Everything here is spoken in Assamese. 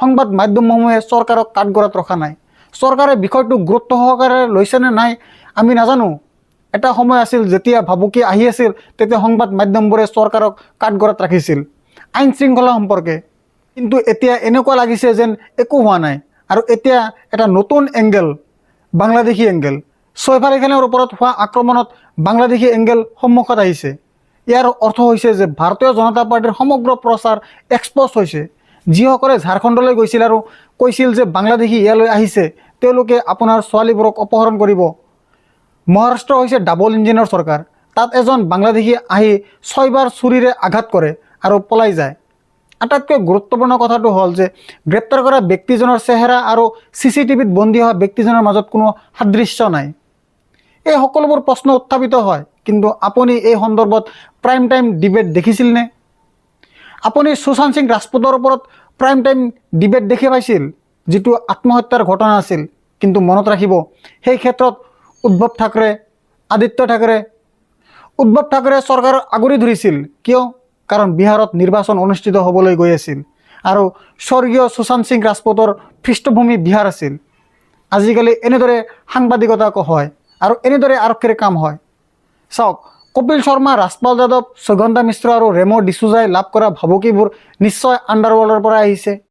সংবাদ মাধ্যমসমূহে চৰকাৰক কাঠগড়াত ৰখা নাই। চৰকাৰে বিষয়টো গুৰুত্ব সহকাৰে লৈছেনে নাই আমি নাজানো। এটা সময় আছিল যেতিয়া ভাবুকি আহি আছিল, তেতিয়া সংবাদ মাধ্যমবোৰে চৰকাৰক কাঠগড়াত ৰাখিছিল আইন শৃংখলা সম্পৰ্কে। কিন্তু এতিয়া এনেকুৱা লাগিছে যেন একো হোৱা নাই। আৰু এতিয়া এটা নতুন এংগেল, বাংলাদেশী এংগেল, ছয়ফালি খানৰ ওপৰত হোৱা আক্ৰমণত বাংলাদেশী এংগেল সন্মুখত আহিছে। ইয়াৰ অৰ্থ হৈছে যে ভাৰতীয় জনতা পাৰ্টিৰ সমগ্ৰ প্ৰচাৰ এক্সপ'জ হৈছে। যিসকলে ঝাৰখণ্ডলৈ গৈছিল আৰু কৈছিল যে বাংলাদেশী ইয়ালৈ আহিছে, তেওঁলোকে আপোনাৰ ছোৱালীবোৰক অপহৰণ কৰিব। মহাৰাষ্ট্ৰ হৈছে ডাবল ইঞ্জিনৰ চৰকাৰ। তাত এজন বাংলাদেশী আহি 6বাৰ ছুৰীৰে আঘাত কৰে আৰু পলাই যায়। আটাইতকৈ গুৰুত্বপূৰ্ণ কথাটো হ'ল যে গ্ৰেপ্তাৰ কৰা ব্যক্তিজনৰ চেহেৰা আৰু CCTVত বন্দী হোৱা ব্যক্তিজনৰ মাজত কোনো সাদৃশ্য নাই। এই সকলোবোৰ প্ৰশ্ন উত্থাপিত হয়, কিন্তু আপুনি এই সন্দৰ্ভত প্ৰাইম টাইম ডিবেট দেখিছিলনে? আপুনি সুশান্ত সিং ৰাজপুতৰ ওপৰত প্ৰাইম টাইম ডিবেট দেখি পাইছিল, যিটো আত্মহত্যাৰ ঘটনা আছিল। কিন্তু মনত ৰাখিব, সেই ক্ষেত্ৰত উদ্ধৱ ঠাকৰে চৰকাৰৰ আগুৰি ধৰিছিল। কিয়? কাৰণ বিহাৰত নিৰ্বাচন অনুষ্ঠিত হ'বলৈ গৈ আছিল আৰু স্বৰ্গীয় সুশান্ত সিং ৰাজপুতৰ পৃষ্ঠভূমি বিহাৰ আছিল। আজিকালি এনেদৰে সাংবাদিকতা হয় আৰু এনেদৰে আৰক্ষীৰ কাম হয়। চাওক, কপিল শৰ্মা, ৰাজপাল যাদৱ, সুগন্ধা মিশ্ৰ আৰু ৰেমো ডিচুজাই লাভ কৰা ভাবুকিবোৰ নিশ্চয় আণ্ডাৰৱৰ্ল্ডৰ পৰা আহিছে।